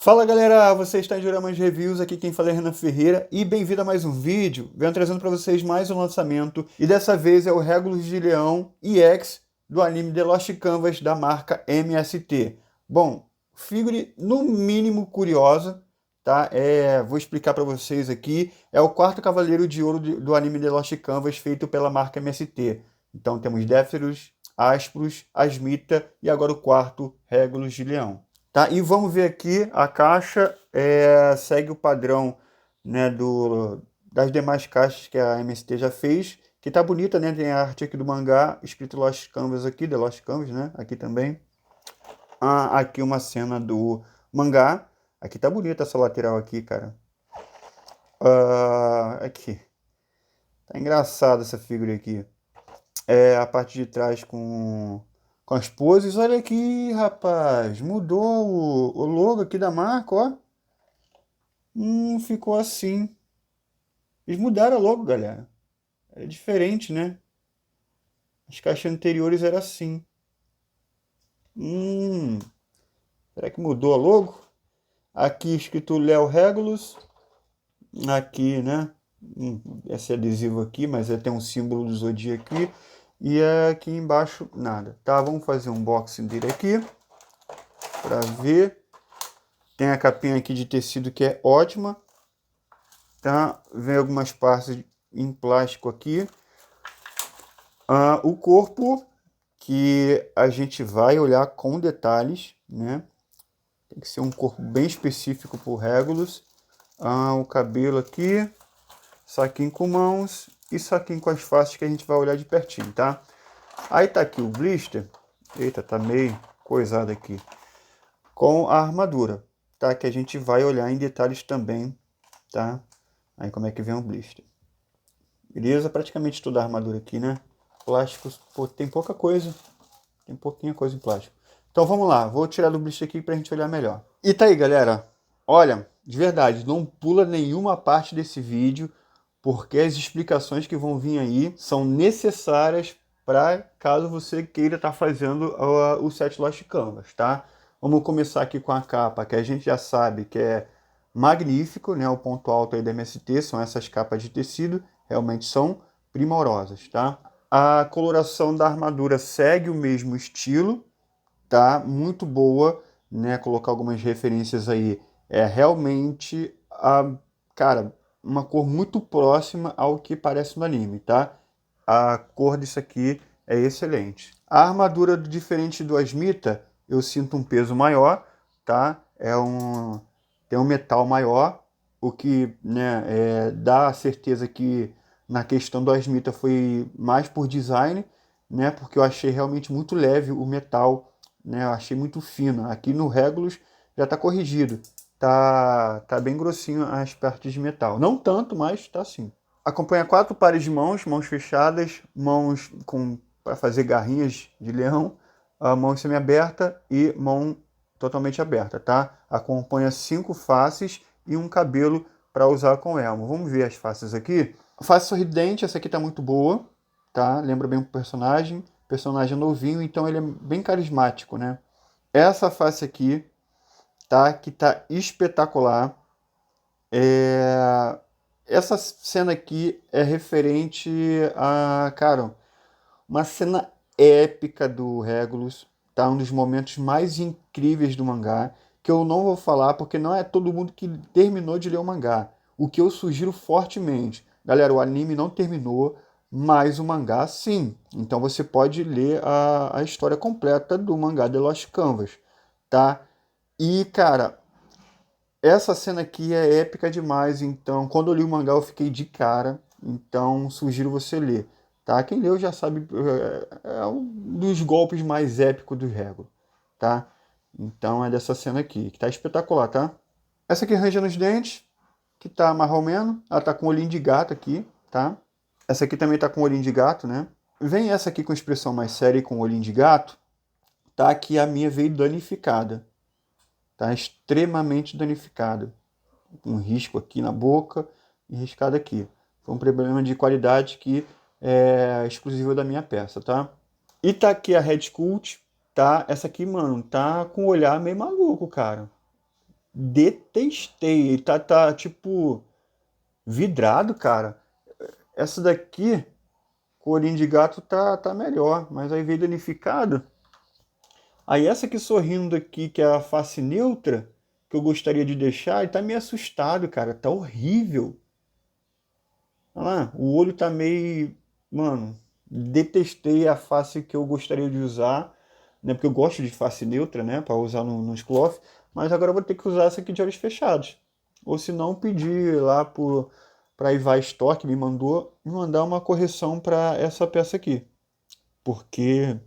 Fala galera, você está em Joramas Reviews, aqui quem fala é Renan Ferreira e bem-vindo a mais um vídeo. Venho trazendo para vocês mais um lançamento e dessa vez é o Regulus de Leão EX do anime The Lost Canvas da marca MST. Bom, figure no mínimo curiosa, tá? Vou explicar para vocês aqui. É o quarto Cavaleiro de Ouro do anime The Lost Canvas feito pela marca MST. Então temos Déferos, Aspros, Asmita e agora o quarto Regulus de Leão. Tá? E vamos ver aqui, a caixa segue o padrão, né, das demais caixas que a MST já fez, que tá bonita, né? Tem a arte aqui do mangá, escrito Lost Canvas aqui, The Lost Canvas, né? Aqui também. Aqui uma cena do mangá. Aqui tá bonita essa lateral aqui, cara. Aqui. Tá engraçada essa figura aqui. A parte de trás com as poses. Olha aqui, rapaz. Mudou o logo aqui da marca, ó. Ficou assim. Eles mudaram logo, galera. É diferente, né? As caixas anteriores era assim. Será que mudou a logo? Aqui escrito Léo Regulus. Aqui, né? Esse adesivo aqui, mas tem um símbolo do Zodíaco aqui. E aqui embaixo, nada. Tá, vamos fazer um unboxing dele aqui. Pra ver. Tem a capinha aqui de tecido que é ótima. Tá? Vem algumas partes em plástico aqui. O corpo, que a gente vai olhar com detalhes, né? Tem que ser um corpo bem específico para o Regulus. O cabelo aqui, saquinho com mãos e saquinho com as faces que a gente vai olhar de pertinho, tá? Aí tá aqui o blister. Eita, tá meio coisado aqui. Com a armadura, tá? Que a gente vai olhar em detalhes também, tá? Aí como é que vem o blister. Beleza? Praticamente toda a armadura aqui, né? Plásticos, pô, tem pouca coisa. Tem pouquinha coisa em plástico. Então vamos lá, vou tirar do blister aqui pra gente olhar melhor. E tá aí, galera. Olha, de verdade, não pula nenhuma parte desse vídeo, porque as explicações que vão vir aí são necessárias para caso você queira estar fazendo o set Lost Canvas, tá? Vamos começar aqui com a capa, que a gente já sabe que é magnífico, né? O ponto alto aí da MST são essas capas de tecido, realmente são primorosas, tá? A coloração da armadura segue o mesmo estilo, tá? Muito boa, né? Colocar algumas referências aí. É realmente, cara, uma cor muito próxima ao que parece no anime, tá? A cor disso aqui é excelente. A armadura, diferente do Asmita, eu sinto um peso maior, tá? Tem um metal maior, o que, né, dá a certeza que na questão do Asmita foi mais por design, né? Porque eu achei realmente muito leve o metal, né? Eu achei muito fino. Aqui no Regulus já está corrigido. Tá bem grossinho as partes de metal. Não tanto, mas tá sim. Acompanha 4 pares de mãos, mãos fechadas, mãos para fazer garrinhas de leão, a mão semi-aberta e mão totalmente aberta, tá? Acompanha 5 faces e um cabelo para usar com elmo. Vamos ver as faces aqui. Face sorridente, essa aqui tá muito boa, tá? Lembra bem o personagem. Personagem novinho, então ele é bem carismático, né? Essa face aqui, tá? Que tá espetacular. Essa cena aqui é referente a, cara, uma cena épica do Regulus, tá? Um dos momentos mais incríveis do mangá, que eu não vou falar porque não é todo mundo que terminou de ler o mangá. O que eu sugiro fortemente. Galera, o anime não terminou, mas o mangá sim. Então você pode ler a história completa do mangá The Lost Canvas, tá? E, cara, essa cena aqui é épica demais, então quando eu li o mangá eu fiquei de cara, então sugiro você ler, tá? Quem leu já sabe, é um dos golpes mais épicos do Rego, tá? Então é dessa cena aqui, que tá espetacular, tá? Essa aqui arranja nos dentes, que tá marromeno, ela tá com olhinho de gato aqui, tá? Essa aqui também tá com olhinho de gato, né? Vem essa aqui com expressão mais séria e com olhinho de gato, tá? Que a minha veio danificada, tá? Extremamente danificada. Um risco aqui na boca e riscado aqui. Foi um problema de qualidade que é exclusivo da minha peça, tá? E tá aqui a Red Cult, tá? Essa aqui, mano, tá com o olhar meio maluco, cara. detestei. Ele tá tipo vidrado, cara. Essa daqui, corinho de gato, tá melhor, mas aí veio danificado. Aí essa aqui sorrindo aqui, que é a face neutra, que eu gostaria de deixar, ele tá meio assustado, cara. Tá horrível. Olha lá, o olho tá meio. Mano, detestei a face que eu gostaria de usar, né? Porque eu gosto de face neutra, né? Pra usar nos cloth. Mas agora eu vou ter que usar essa aqui de olhos fechados. Ou se não, pedir lá pra Ivai Store, que me mandar uma correção pra essa peça aqui. Porque,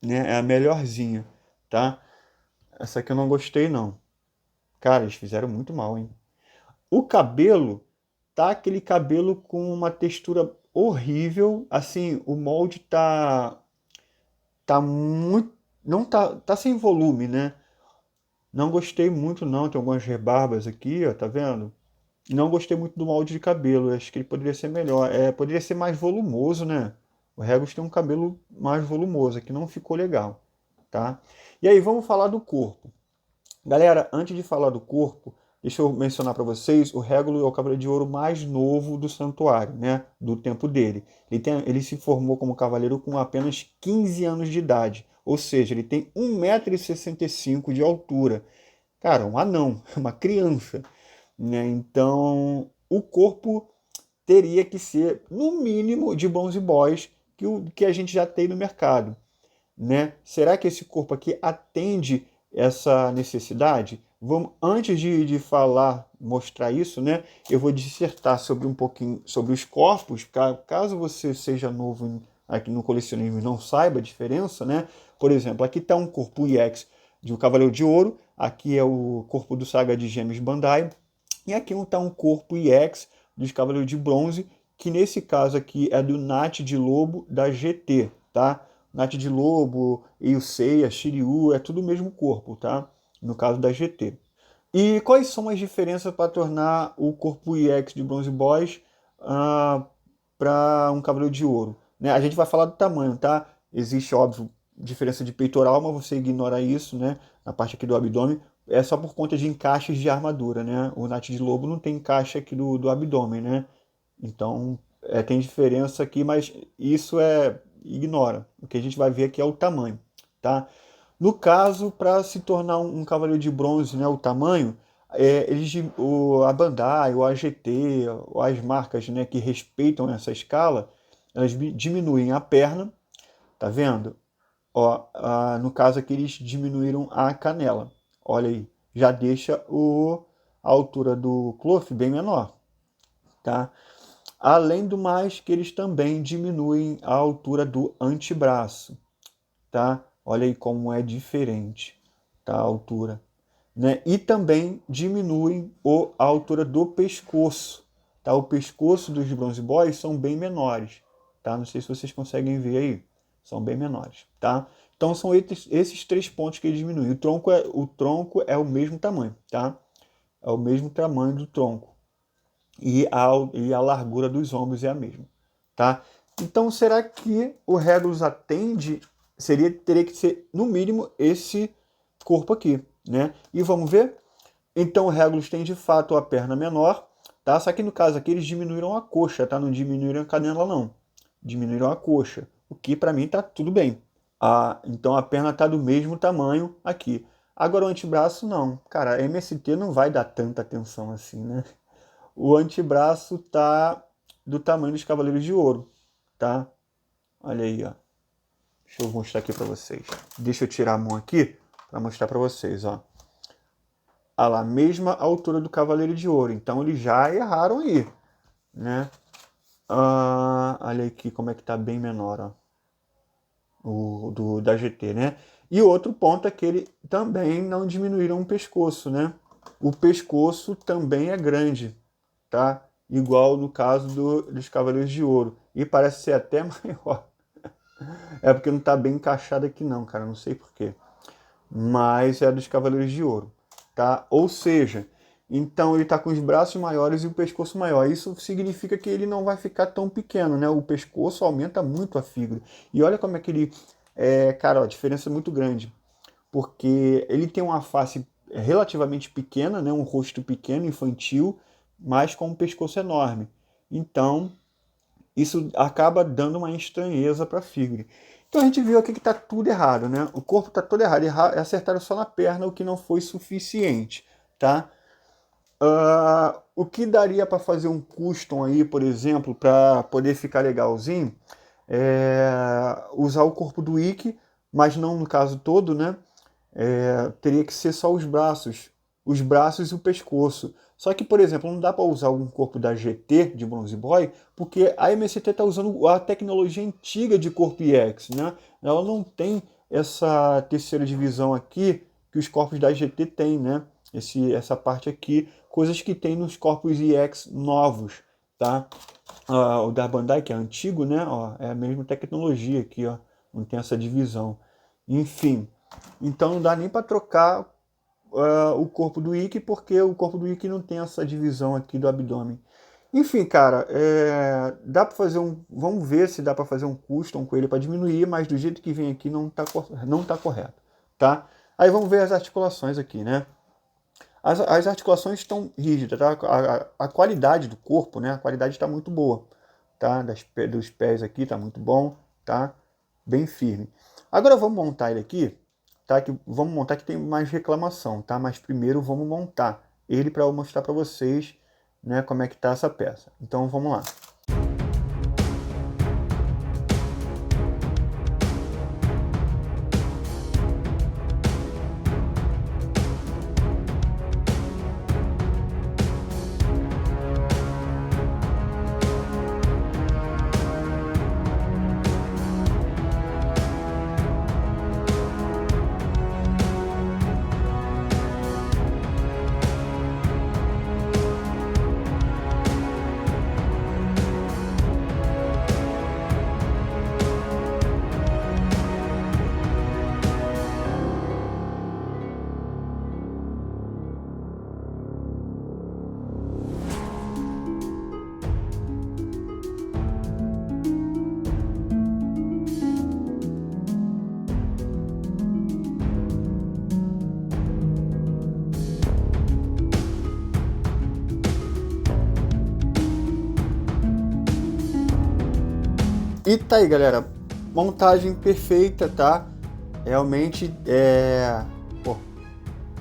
né, é a melhorzinha, tá? Essa aqui eu não gostei, não. Cara, eles fizeram muito mal, hein? O cabelo tá aquele cabelo com uma textura horrível. Assim, o molde tá muito, não tá sem volume, né? Não gostei muito não, tem algumas rebarbas aqui, ó, tá vendo? Não gostei muito do molde de cabelo, acho que ele poderia ser melhor. Poderia ser mais volumoso, né? O Regis tem um cabelo mais volumoso, aqui não ficou legal, tá? E aí, vamos falar do corpo. Galera, antes de falar do corpo, deixa eu mencionar para vocês, o Régulo é o Cavaleiro de Ouro mais novo do santuário, né? Do tempo dele. Ele se formou como cavaleiro com apenas 15 anos de idade, ou seja, ele tem 1,65 m de altura. Cara, um anão, uma criança, né? Então, o corpo teria que ser, no mínimo, de Bronze Boys que a gente já tem no mercado, né? Será que esse corpo aqui atende essa necessidade? Vamos, antes de falar, mostrar isso, né? Eu vou dissertar sobre um pouquinho sobre os corpos, caso você seja novo aqui no colecionismo e não saiba a diferença, né? Por exemplo, aqui está um corpo EX de um Cavaleiro de Ouro, aqui é o corpo do Saga de Gêmeos Bandai, e aqui está um corpo EX dos Cavaleiros de Bronze, que nesse caso aqui é do Nat de Lobo da GT, tá? Nath de Lobo, Eusei, Shiryu, é tudo o mesmo corpo, tá? No caso da GT. E quais são as diferenças para tornar o corpo EX de Bronze Boys para um Cavaleiro de Ouro? Né? A gente vai falar do tamanho, tá? Existe, óbvio, diferença de peitoral, mas você ignora isso, né? Na parte aqui do abdômen. É só por conta de encaixes de armadura, né? O Nath de Lobo não tem encaixe aqui do abdômen, né? Então, tem diferença aqui, mas isso ignora. O que a gente vai ver aqui é o tamanho, tá? No caso, para se tornar um cavaleiro de bronze, né, o tamanho, a Bandai, o AGT, ou as marcas, né, que respeitam essa escala, elas diminuem a perna, tá vendo? Ó, no caso aqui eles diminuíram a canela. Olha aí, já deixa a altura do cloth bem menor, tá? Além do mais, que eles também diminuem a altura do antebraço, tá? Olha aí como é diferente, tá? A altura, né? E também diminuem a altura do pescoço, tá? O pescoço dos Bronze Boys são bem menores, tá? Não sei se vocês conseguem ver aí, são bem menores, tá? Então são esses três pontos que eles diminuem. O tronco é o mesmo tamanho, tá? É o mesmo tamanho do tronco e a largura dos ombros é a mesma, tá? Então, será que o Regulus atende? Teria que ser, no mínimo, esse corpo aqui, né? E vamos ver? Então, o Regulus tem, de fato, a perna menor, tá? Só que, no caso aqui, eles diminuíram a coxa, tá? Não diminuíram a canela, não. Diminuíram a coxa, o que, para mim, tá tudo bem. Então, a perna tá do mesmo tamanho aqui. Agora, o antebraço, não. Cara, a MST não vai dar tanta atenção assim, né? O antebraço tá do tamanho dos Cavaleiros de Ouro, tá? Olha aí, ó. Deixa eu mostrar aqui para vocês. Deixa eu tirar a mão aqui para mostrar para vocês, ó. Olha lá, mesma altura do Cavaleiro de Ouro. Então eles já erraram aí, né? Olha aqui como é que tá bem menor, ó. Da GT, né? E outro ponto é que ele também não diminuíram o pescoço, né? O pescoço também é grande, tá? Igual no caso dos Cavaleiros de Ouro. E parece ser até maior. É porque não tá bem encaixado aqui não, cara. Não sei porquê. Mas é dos Cavaleiros de Ouro, tá? Ou seja, então ele tá com os braços maiores e o pescoço maior. Isso significa que ele não vai ficar tão pequeno, né? O pescoço aumenta muito a figura. E olha como é que ele... cara, ó, a diferença é muito grande. Porque ele tem uma face relativamente pequena, né? Um rosto pequeno, infantil, mas com um pescoço enorme. Então, isso acaba dando uma estranheza para a figura. Então a gente viu aqui que está tudo errado, né? O corpo está todo errado. Acertaram só na perna, o que não foi suficiente, tá? O que daria para fazer um custom aí, por exemplo, para poder ficar legalzinho, usar o corpo do Ikki, mas não no caso todo, né? Teria que ser só os braços e o pescoço. Só que, por exemplo, não dá para usar um corpo da GT de Bronze Boy, porque a MST está usando a tecnologia antiga de corpo EX, né? Ela não tem essa terceira divisão aqui que os corpos da GT têm, né? Essa parte aqui, coisas que tem nos corpos EX novos, tá? O da Bandai, que é antigo, né? Ó, é a mesma tecnologia aqui, ó. Não tem essa divisão. Enfim, então não dá nem para trocar o corpo do Ikki, porque o corpo do Ikki não tem essa divisão aqui do abdômen. Enfim, cara, dá para fazer vamos ver se dá para fazer um custom com ele para diminuir, mas do jeito que vem aqui não tá correto, tá? Aí vamos ver as articulações aqui, né? As articulações estão rígidas, tá? A qualidade do corpo, né? A qualidade está muito boa, tá? Dos pés aqui tá muito bom, tá? Bem firme. Agora vamos montar ele aqui, tá? Vamos montar que tem mais reclamação, tá? Mas primeiro vamos montar ele para eu mostrar para vocês, né, como é que tá essa peça. Então vamos lá. E tá aí, galera, montagem perfeita, tá? Realmente pô,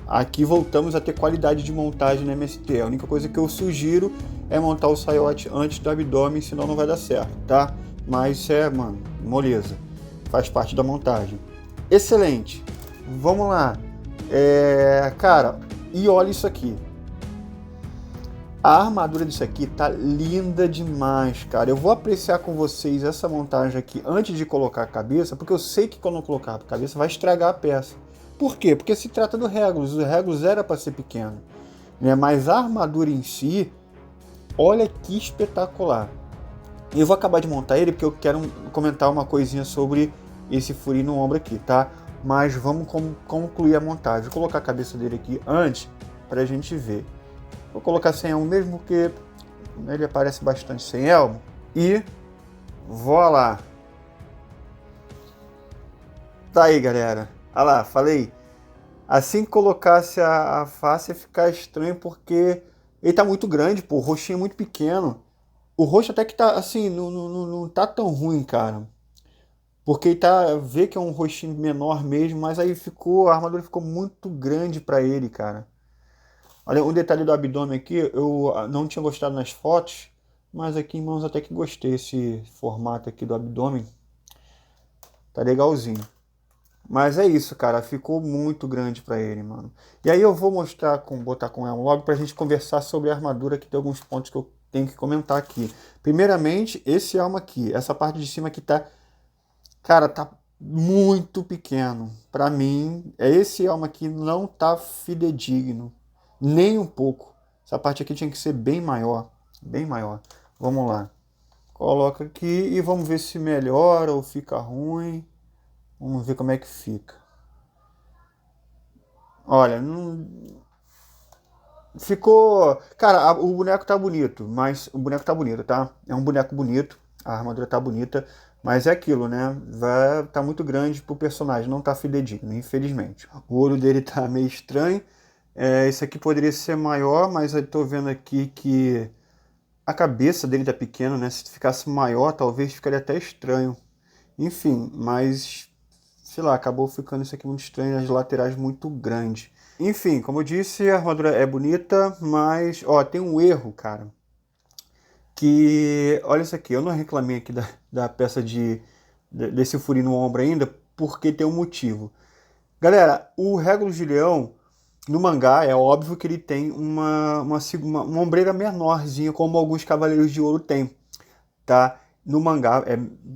aqui voltamos a ter qualidade de montagem na MST. A única coisa que eu sugiro é montar o saiote antes do abdômen, senão não vai dar certo, tá? Mas isso mano, moleza. Faz parte da montagem. Excelente. Vamos lá. Cara, e olha isso aqui. A armadura disso aqui tá linda demais, cara. Eu vou apreciar com vocês essa montagem aqui antes de colocar a cabeça, porque eu sei que quando eu colocar a cabeça vai estragar a peça. Por quê? Porque se trata do Regulus. O Regulus era para ser pequeno, né? Mas a armadura em si, olha que espetacular. E eu vou acabar de montar ele porque eu quero comentar uma coisinha sobre esse furinho no ombro aqui, tá? Mas vamos concluir a montagem. Vou colocar a cabeça dele aqui antes pra gente ver. Vou colocar sem elmo mesmo, porque ele aparece bastante sem elmo. E vou lá. Tá aí, galera. Olha lá, falei. Assim que colocasse a face ia ficar estranho, porque ele tá muito grande, pô. O rostinho é muito pequeno. O rosto até que tá, assim, não tá tão ruim, cara. Porque ele vê que é um rostinho menor mesmo, mas aí a armadura ficou muito grande pra ele, cara. Olha, um detalhe do abdômen aqui, eu não tinha gostado nas fotos, mas aqui em mãos até que gostei esse formato aqui do abdômen. Tá legalzinho. Mas é isso, cara, ficou muito grande pra ele, mano. E aí eu vou botar com ela logo pra gente conversar sobre a armadura, que tem alguns pontos que eu tenho que comentar aqui. Primeiramente, esse elmo aqui, essa parte de cima aqui tá... Cara, tá muito pequeno. Pra mim, esse elmo aqui não tá fidedigno. Nem um pouco. Essa parte aqui tinha que ser bem maior. Bem maior. Vamos lá. Coloca aqui e vamos ver se melhora ou fica ruim. Vamos ver como é que fica. Olha, não... Ficou... Cara, o boneco tá bonito, mas o boneco tá bonito, tá? É um boneco bonito. A armadura tá bonita. Mas é aquilo, né? Tá muito grande pro personagem. Não tá fidedigno, infelizmente. O olho dele tá meio estranho. Esse aqui poderia ser maior, mas eu tô vendo aqui que a cabeça dele tá pequena, né? Se ficasse maior, talvez ficaria até estranho. Enfim, mas sei lá, acabou ficando isso aqui muito estranho, as laterais muito grandes. Enfim, como eu disse, a armadura é bonita, mas ó, tem um erro, cara. Que, olha isso aqui, eu não reclamei aqui da peça desse furinho no ombro ainda, porque tem um motivo. Galera, o Regulus de Leão, no mangá, é óbvio que ele tem uma ombreira menorzinha, como alguns Cavaleiros de Ouro têm, tá? No mangá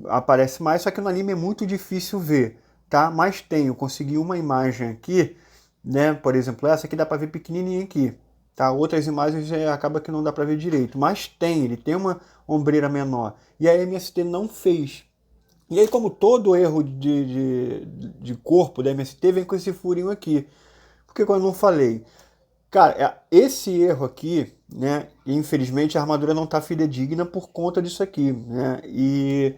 aparece mais, só que no anime é muito difícil ver, tá? Mas tem, eu consegui uma imagem aqui, né? Por exemplo, essa aqui dá pra ver pequenininha aqui, tá? Outras imagens acaba que não dá pra ver direito, mas ele tem uma ombreira menor. E a MST não fez. E aí, como todo erro de corpo da MST, vem com esse furinho aqui. Por que eu não falei? Cara, esse erro aqui, né? Infelizmente a armadura não tá fidedigna por conta disso aqui, né? E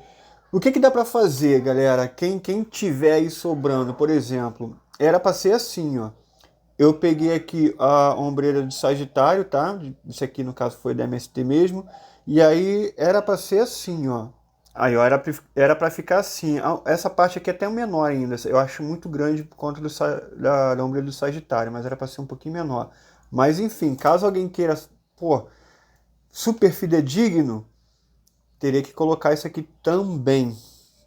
o que dá pra fazer, galera? Quem tiver aí sobrando, por exemplo, era pra ser assim, ó. Eu peguei aqui a ombreira de Sagitário, tá? Isso aqui no caso foi da MST mesmo. E aí era pra ser assim, ó. Aí ó, era pra ficar assim. Essa parte aqui é até menor ainda. Eu acho muito grande por conta da ombreira do Sagitário, mas era pra ser um pouquinho menor. Mas enfim, caso alguém queira, pô, super fidedigno, teria que colocar isso aqui também,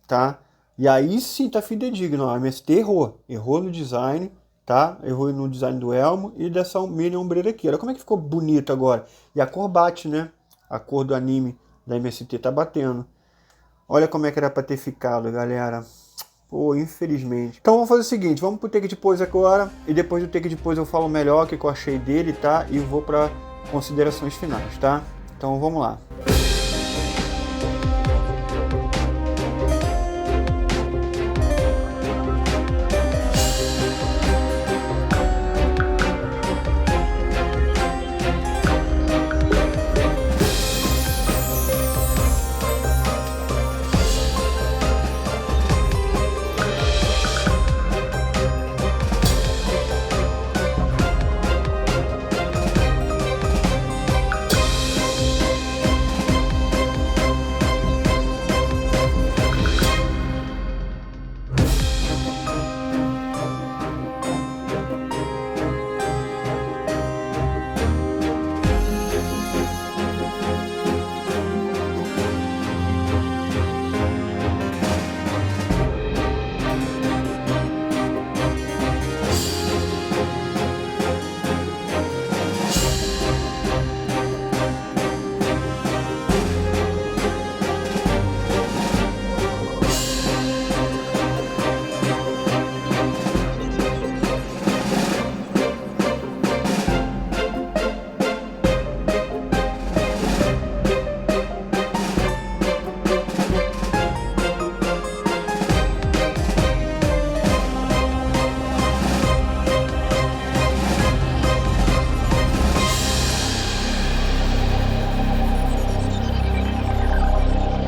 tá? E aí sim tá fidedigno, ó, a MST errou no design, tá? Errou no design do elmo e dessa mini ombreira aqui. Olha como é que ficou bonito agora. E a cor bate, né? A cor do anime da MST tá batendo. Olha como é que era pra ter ficado, galera. Pô, infelizmente. Então vamos fazer o seguinte, vamos pro take de pose agora, e depois do take de pose eu falo melhor o que eu achei dele, tá? E vou para considerações finais, tá? Então vamos lá.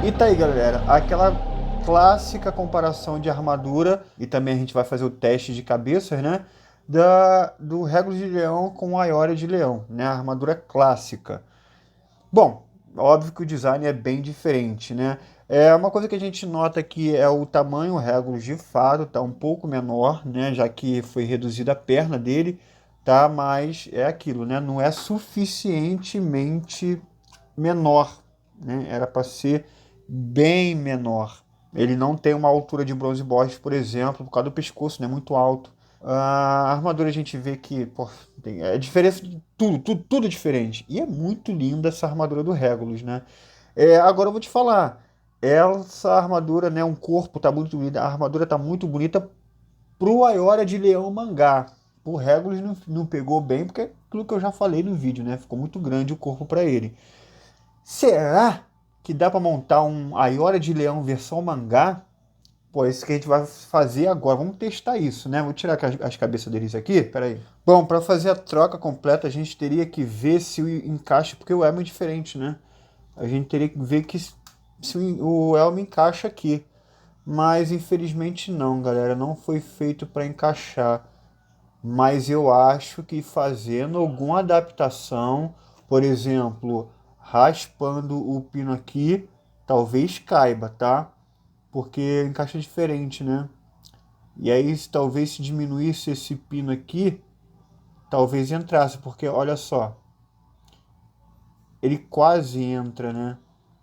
E tá aí, galera, aquela clássica comparação de armadura, e também a gente vai fazer o teste de cabeças, né? Do Regulus de Leão com a Aioria de Leão, né? A armadura clássica. Bom, óbvio que o design é bem diferente, né? É uma coisa que a gente nota aqui é o tamanho, o Regulus de fato tá um pouco menor, né? Já que foi reduzida a perna dele, tá? Mas é aquilo, né? Não é suficientemente menor, né? Era para ser bem menor. Ele não tem uma altura de Bronze Boss, por exemplo, por causa do pescoço, né? Muito alto. A armadura a gente vê que pô, é diferença de tudo diferente. E é muito linda essa armadura do Regulus, né? Agora eu vou te falar. Essa armadura, né? Um corpo tá muito bonito. A armadura tá muito bonita pro Aioria de Leão mangá. O Regulus não pegou bem, porque é aquilo que eu já falei no vídeo, né? Ficou muito grande o corpo para ele. Será que dá para montar um Aioria de Leão versão mangá? Pô, isso que a gente vai fazer agora. Vamos testar isso, né? Vou tirar as cabeças deles aqui. Pera aí. Bom, para fazer a troca completa, a gente teria que ver se o encaixe, porque o elmo é diferente, né? A gente teria que ver se o elmo encaixa aqui. Mas infelizmente não, galera. Não foi feito para encaixar. mas eu acho que fazendo alguma adaptação, por exemplo, raspando o pino aqui, talvez caiba, tá? Porque encaixa diferente, né? E aí, talvez se diminuísse esse pino aqui, talvez entrasse, porque olha só, ele quase entra, né?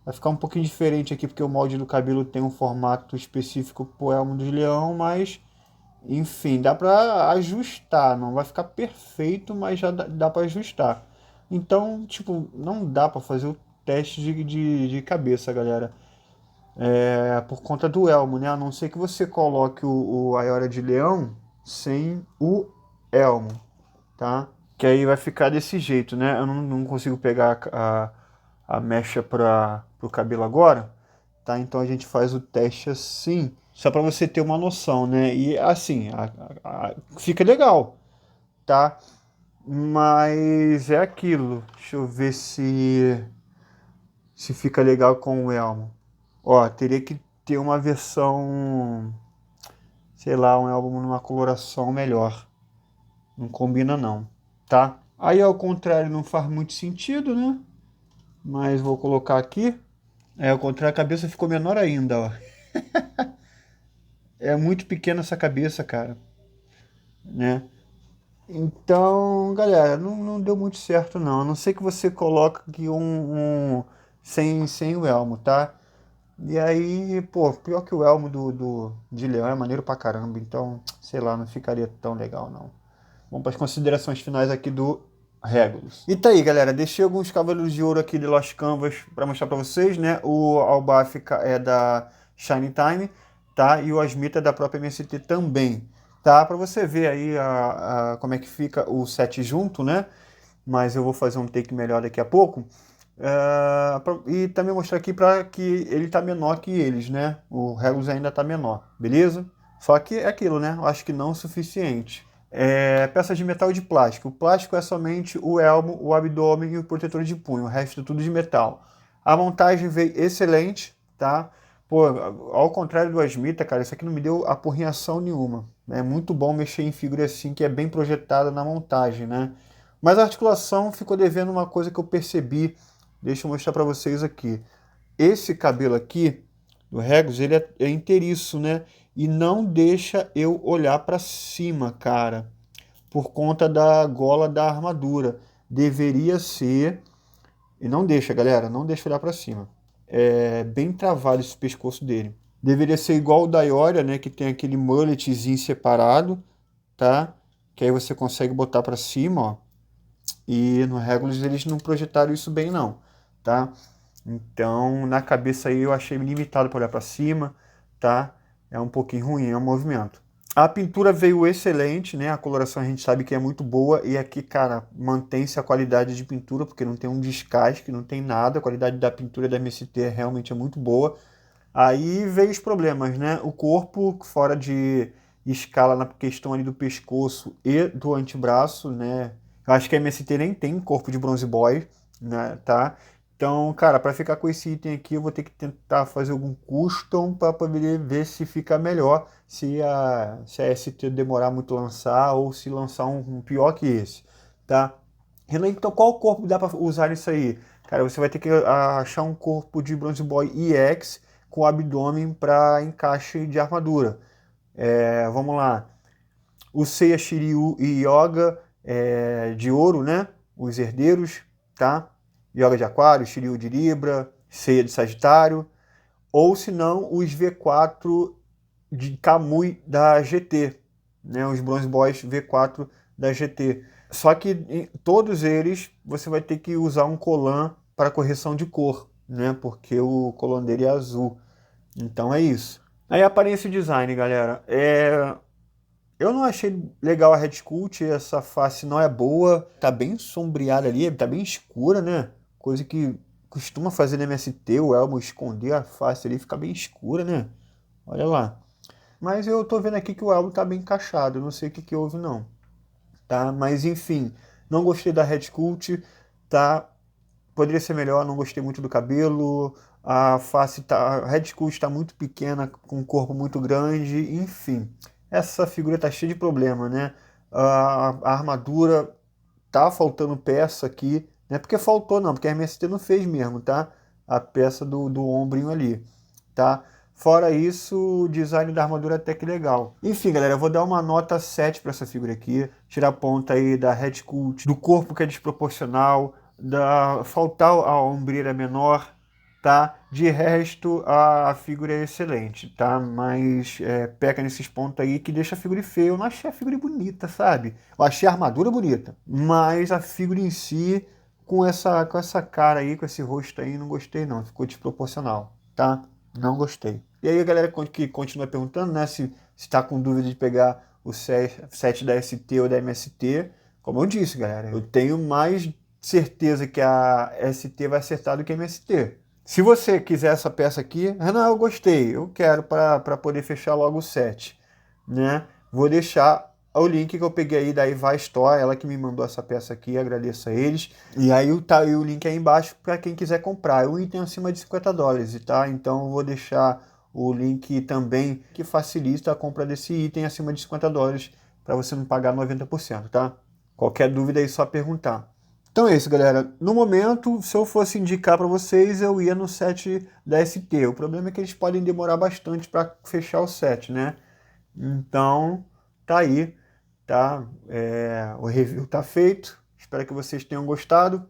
Vai ficar um pouquinho diferente aqui, porque o molde do cabelo tem um formato específico pro elmo de leão, mas enfim, dá pra ajustar, não vai ficar perfeito, mas já dá pra ajustar. Então, tipo, não dá pra fazer o teste de cabeça, galera. É por conta do elmo, né? A não ser que você coloque o Aiora de leão sem o elmo, tá? Que aí vai ficar desse jeito, né? Eu não consigo pegar a mecha para o cabelo agora, tá? Então a gente faz o teste assim, só para você ter uma noção, né? E assim, fica legal, tá? Mas é aquilo. Deixa eu ver se fica legal com o elmo. Ó, teria que ter uma versão, sei lá, um elmo numa coloração melhor. Não combina não, tá? Aí ao contrário não faz muito sentido, né? Mas vou colocar aqui. É, ao contrário, a cabeça ficou menor ainda, ó. É muito pequena essa cabeça, cara, né? Então, galera, não deu muito certo não. A não ser que você coloque aqui sem o elmo, tá? E aí, pô, pior que o elmo de leão é maneiro pra caramba. Então, sei lá, não ficaria tão legal não. Vamos para as considerações finais aqui do Regulus. E tá aí, galera. Deixei alguns cavalos de ouro aqui de Lost Canvas para mostrar para vocês, né? O Albafica é da Shiny Time, tá? E o Asmita é da própria MST também, tá? Para você ver aí como é que fica o set junto, né? Mas eu vou fazer um take melhor daqui a pouco. E também mostrar aqui para que ele tá menor que eles, né? O Regulus ainda tá menor, beleza? Só que é aquilo, né? Eu acho que não o suficiente. Peças de metal e de plástico. O plástico é somente o elmo, o abdômen e o protetor de punho. O resto é tudo de metal. A montagem veio excelente, tá? Pô, ao contrário do Asmita, cara, isso aqui não me deu apurrinhação nenhuma. É muito bom mexer em figura assim, que é bem projetada na montagem, né? Mas a articulação ficou devendo uma coisa que eu percebi. Deixa eu mostrar para vocês aqui. Esse cabelo aqui do Regulus, ele é inteiriço, né? E não deixa eu olhar para cima, cara, por conta da gola da armadura. Deveria ser, e não deixa, galera, não deixa olhar para cima. É bem travado esse pescoço dele. Deveria ser igual o da Ioria, né, que tem aquele mulletzinho separado, tá? Que aí você consegue botar para cima, ó. E no Regulus eles não projetaram isso bem não, tá? Então, na cabeça aí eu achei limitado para olhar para cima, tá? É um pouquinho ruim, é um movimento. A pintura veio excelente, né? A coloração a gente sabe que é muito boa e aqui, cara, mantém-se a qualidade de pintura porque não tem um descasque, não tem nada. A qualidade da pintura da MST realmente é muito boa. Aí veio os problemas, né? O corpo fora de escala na questão ali do pescoço e do antebraço, né? Eu acho que a MST nem tem corpo de Bronze Boy, né? Tá? Então, cara, para ficar com esse item aqui, eu vou ter que tentar fazer algum custom para poder ver se fica melhor, se a ST demorar muito a lançar ou se lançar um pior que esse, tá? Renan, então qual corpo dá para usar isso aí? Cara, você vai ter que achar um corpo de Bronze Boy EX com abdômen para encaixe de armadura. Vamos lá. O Seiya, Shiryu e Yoga de ouro, né? Os herdeiros, tá? Yoga de Aquário, Shiryu de Libra, Seiya de Sagitário. Ou se não, os V4 de Kamui da GT, né? Os Bronze Boys V4 da GT. Só que em todos eles você vai ter que usar um colan para correção de cor, né? Porque o colan dele é azul. Então é isso. Aí aparência e design, galera. Eu não achei legal a Red Cult, essa face não é boa, tá bem sombreada ali, tá bem escura, né? Coisa que costuma fazer no MST, o Elmo esconder a face ali, fica bem escura, né? Olha lá. Mas eu tô vendo aqui que o Elmo tá bem encaixado, não sei o que que houve não, tá? Mas enfim, não gostei da Red Cult, tá? Poderia ser melhor, não gostei muito do cabelo, a face tá, a Red Skull está muito pequena, com um corpo muito grande, enfim. Essa figura tá cheia de problema, né? a armadura tá faltando peça aqui, não é porque faltou não, porque a MST não fez mesmo, tá? A peça do ombrinho ali, tá? Fora isso, o design da armadura é até que legal. Enfim, galera, eu vou dar uma nota 7 para essa figura aqui. Tirar a ponta aí da head sculpt, do corpo que é desproporcional, faltar a ombreira menor, tá? De resto, a figura é excelente, tá? Mas peca nesses pontos aí que deixa a figura feia. Eu não achei a figura bonita, sabe? Eu achei a armadura bonita, mas a figura em si, com essa cara aí, com esse rosto aí, não gostei não. Ficou desproporcional, tá? Não gostei. E aí a galera que continua perguntando, né, se está com dúvida de pegar o set da ST ou da MST, como eu disse, galera, eu tenho mais certeza que a ST vai acertar do que a MST. Se você quiser essa peça aqui, Renan, eu gostei, eu quero para poder fechar logo o set, né? Vou deixar o link que eu peguei aí da Iva Store, ela que me mandou essa peça aqui, agradeço a eles. E aí tá aí o link aí embaixo para quem quiser comprar. É um item acima de $50, tá? Então eu vou deixar o link também que facilita a compra desse item acima de $50 para você não pagar 90%, tá? Qualquer dúvida aí é só perguntar. Então é isso, galera. No momento, se eu fosse indicar para vocês, eu ia no set da ST. O problema é que eles podem demorar bastante para fechar o set, né? Então, tá aí, tá? O review tá feito. Espero que vocês tenham gostado.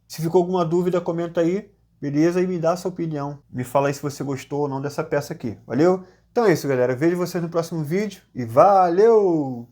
Se ficou alguma dúvida, comenta aí, beleza? E me dá a sua opinião. Me fala aí se você gostou ou não dessa peça aqui, valeu? Então é isso, galera. Vejo vocês no próximo vídeo e valeu!